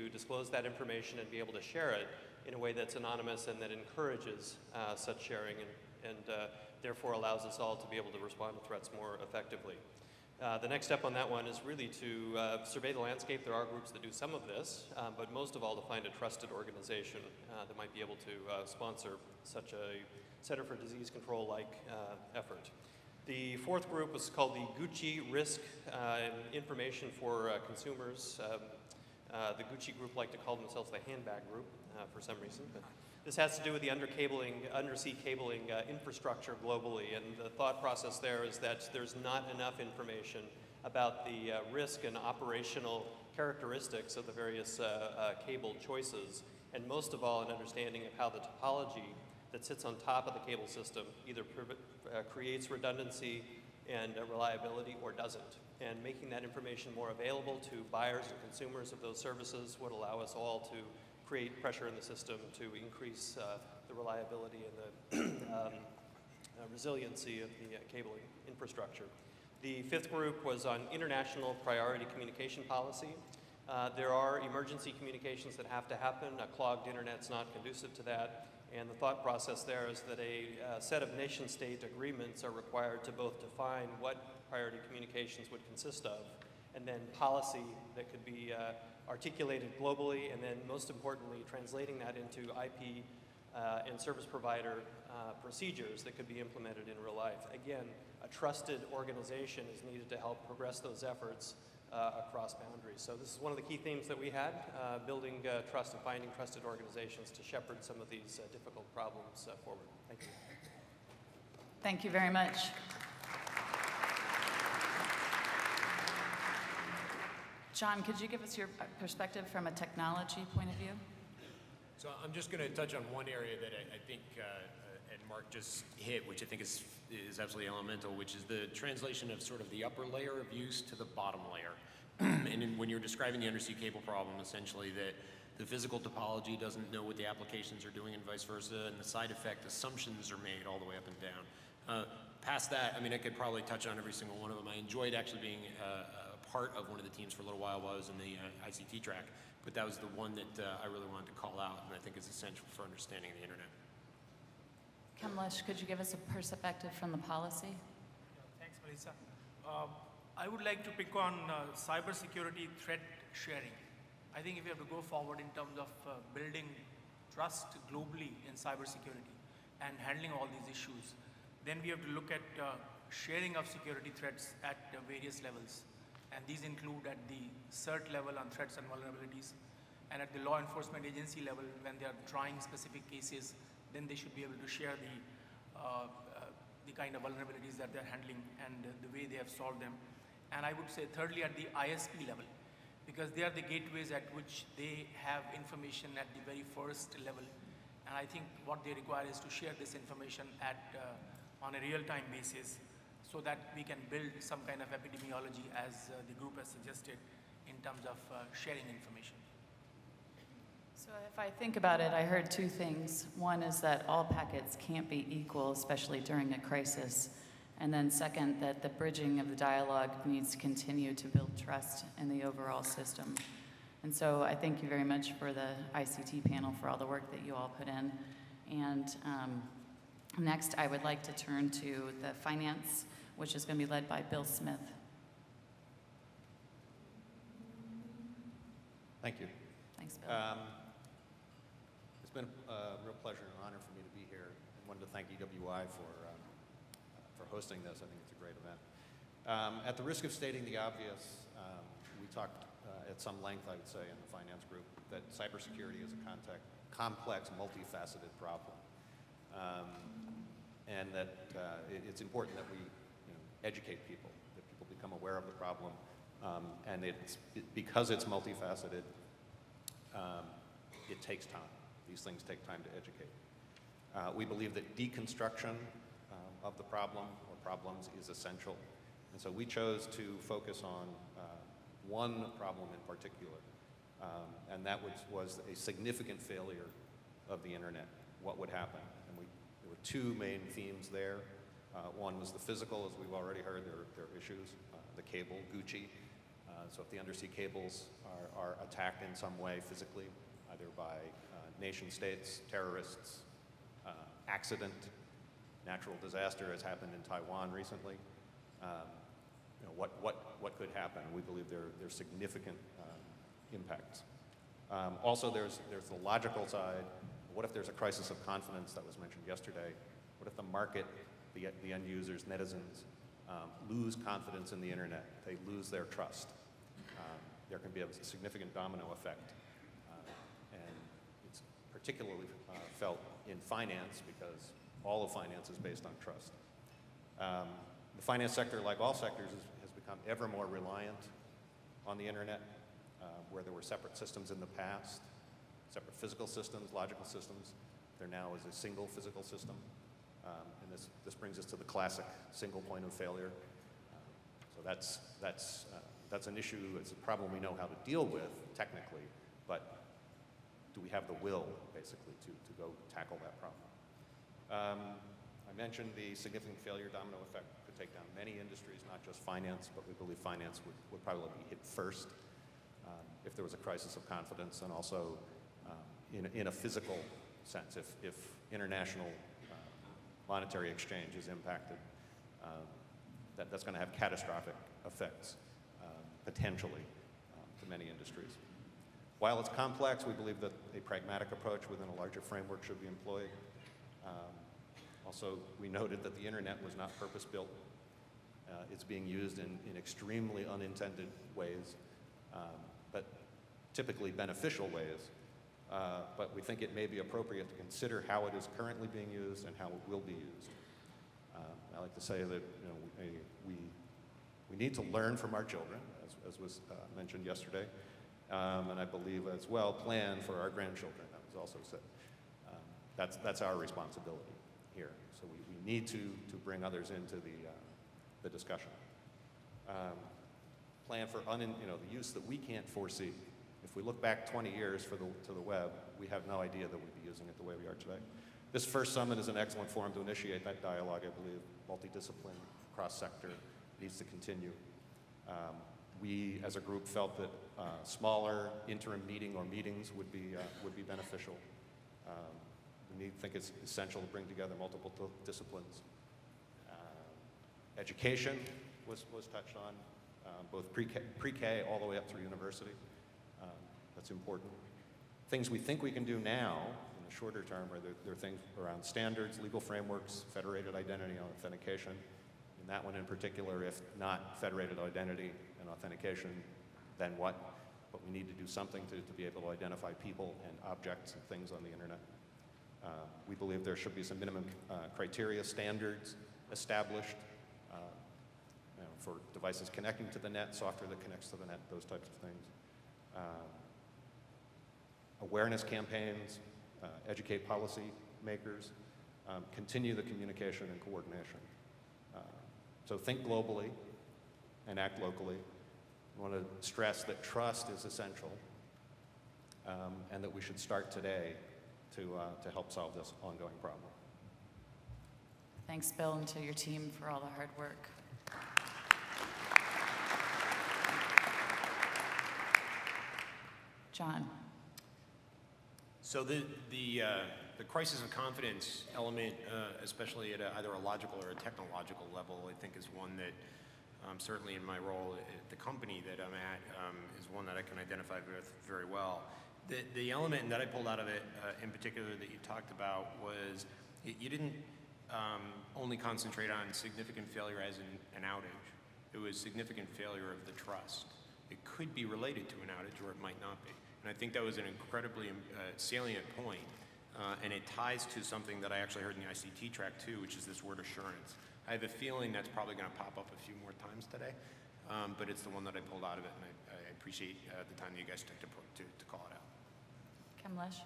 to disclose that information and be able to share it in a way that's anonymous and that encourages such sharing and therefore allows us all to be able to respond to threats more effectively. The next step on that one is really to survey the landscape. There are groups that do some of this, but most of all to find a trusted organization that might be able to sponsor such a Center for Disease Control-like effort. The fourth group was called the Gucci Risk Information for Consumers. The Gucci group like to call themselves the handbag group for some reason. But this has to do with the undersea cabling infrastructure globally, and the thought process there is that there's not enough information about the risk and operational characteristics of the various cable choices, and most of all an understanding of how the topology that sits on top of the cable system either creates redundancy and reliability or doesn't. And making that information more available to buyers and consumers of those services would allow us all to create pressure in the system to increase the reliability and the resiliency of the cabling infrastructure. The fifth group was on international priority communication policy. There are emergency communications that have to happen. A clogged internet's not conducive to that. And the thought process there is that a set of nation-state agreements are required to both define what priority communications would consist of, and then policy that could be articulated globally, and then most importantly, translating that into IP and service provider procedures that could be implemented in real life. Again, a trusted organization is needed to help progress those efforts across boundaries. So this is one of the key themes that we had, building trust and finding trusted organizations to shepherd some of these difficult problems forward. Thank you. Thank you very much. John, could you give us your perspective from a technology point of view? So I'm just going to touch on one area that I think and Mark just hit, which I think is absolutely elemental, which is the translation of sort of the upper layer of use to the bottom layer. And when you're describing the undersea cable problem, essentially that the physical topology doesn't know what the applications are doing and vice versa, and the side effect assumptions are made all the way up and down. Past that, I mean, I could probably touch on every single one of them. I enjoyed actually being a part of one of the teams for a little while while I was in the ICT track, but that was the one that I really wanted to call out, and I think is essential for understanding the internet. Kamlesh, could you give us a perspective from the policy? Thanks, Melissa. I would like to pick on cybersecurity threat sharing. I think if we have to go forward in terms of building trust globally in cybersecurity and handling all these issues, then we have to look at sharing of security threats at various levels. And these include at the CERT level on threats and vulnerabilities, and at the law enforcement agency level when they are trying specific cases, then they should be able to share the kind of vulnerabilities that they're handling and the way they have solved them. And I would say thirdly at the ISP level, because they are the gateways at which they have information at the very first level. And I think what they require is to share this information on a real-time basis so that we can build some kind of epidemiology as the group has suggested in terms of sharing information. So if I think about it, I heard two things. One is that all packets can't be equal, especially during a crisis. And then second, that the bridging of the dialogue needs to continue to build trust in the overall system. And so I thank you very much for the ICT panel for all the work that you all put in. And next, I would like to turn to the finance, which is going to be led by Bill Smith. Thank you. Thanks, Bill. It's been a real pleasure and honor for me to be here. I wanted to thank EWI for hosting this. I think it's a great event. At the risk of stating the obvious, we talked at some length, I would say, in the finance group, that cybersecurity is a complex, multifaceted problem. And that it's important that we educate people, that people become aware of the problem. And because it's multifaceted, it takes time. These things take time to educate. We believe that deconstruction of the problem or problems is essential. And so we chose to focus on one problem in particular, and that was a significant failure of the internet. What would happen? And there were two main themes there. One was the physical, as we've already heard, there are issues. The cable, Gucci, So if the undersea cables are attacked in some way physically, either by nation states, terrorists, accident, natural disaster has happened in Taiwan recently, what could happen? We believe there's significant impacts. Also, there's the logical side. What if there's a crisis of confidence that was mentioned yesterday? What if the market, the end users, netizens, lose confidence in the internet? They lose their trust. There can be a significant domino effect. And it's particularly felt in finance because all of finance is based on trust. The finance sector, like all sectors, has become ever more reliant on the internet, where there were separate systems in the past, separate physical systems, logical systems. There now is a single physical system. And this brings us to the classic single point of failure. So that's an issue, it's a problem we know how to deal with technically, but do we have the will, basically, to go tackle that problem? I mentioned the significant failure domino effect could take down many industries, not just finance, but we believe finance would probably be hit first if there was a crisis of confidence, and also in a physical sense, if international monetary exchange is impacted, that's going to have catastrophic effects, potentially, to many industries. While it's complex, we believe that a pragmatic approach within a larger framework should be employed. Also, we noted that the internet was not purpose-built. It's being used in extremely unintended ways, but typically beneficial ways. But we think it may be appropriate to consider how it is currently being used and how it will be used. I like to say that we need to learn from our children, as was mentioned yesterday, and I believe as well plan for our grandchildren. That was also said. That's our responsibility here. So we need to bring others into the discussion. Plan for the use that we can't foresee. If we look back 20 years to the web, we have no idea that we'd be using it the way we are today. This first summit is an excellent forum to initiate that dialogue, I believe. Multidiscipline, cross-sector, needs to continue. We, as a group, felt that smaller interim meeting or meetings would be beneficial. We think it's essential to bring together multiple disciplines. Education was touched on, both pre-K all the way up through university. That's important. Things we think we can do now in the shorter term are there are things around standards, legal frameworks, federated identity and authentication. In that one in particular, if not federated identity and authentication, then what? But we need to do something to be able to identify people and objects and things on the internet. We believe there should be some minimum criteria, standards established for devices connecting to the net, software that connects to the net, those types of things. Awareness campaigns, educate policy makers, continue the communication and coordination. So think globally and act locally. I want to stress that trust is essential, and that we should start today to help solve this ongoing problem. Thanks, Bill, and to your team for all the hard work. John. So the crisis of confidence element, especially at either a logical or a technological level, I think is one that certainly in my role at the company that I'm at is one that I can identify with very well. The element that I pulled out of it in particular that you talked about was you didn't only concentrate on significant failure as in an outage. It was significant failure of the trust. It could be related to an outage or it might not be. And I think that was an incredibly salient point. And it ties to something that I actually heard in the ICT track too, which is this word assurance. I have a feeling that's probably going to pop up a few more times today, but it's the one that I pulled out of it, and I appreciate the time that you guys took to call it out. Kamlesh.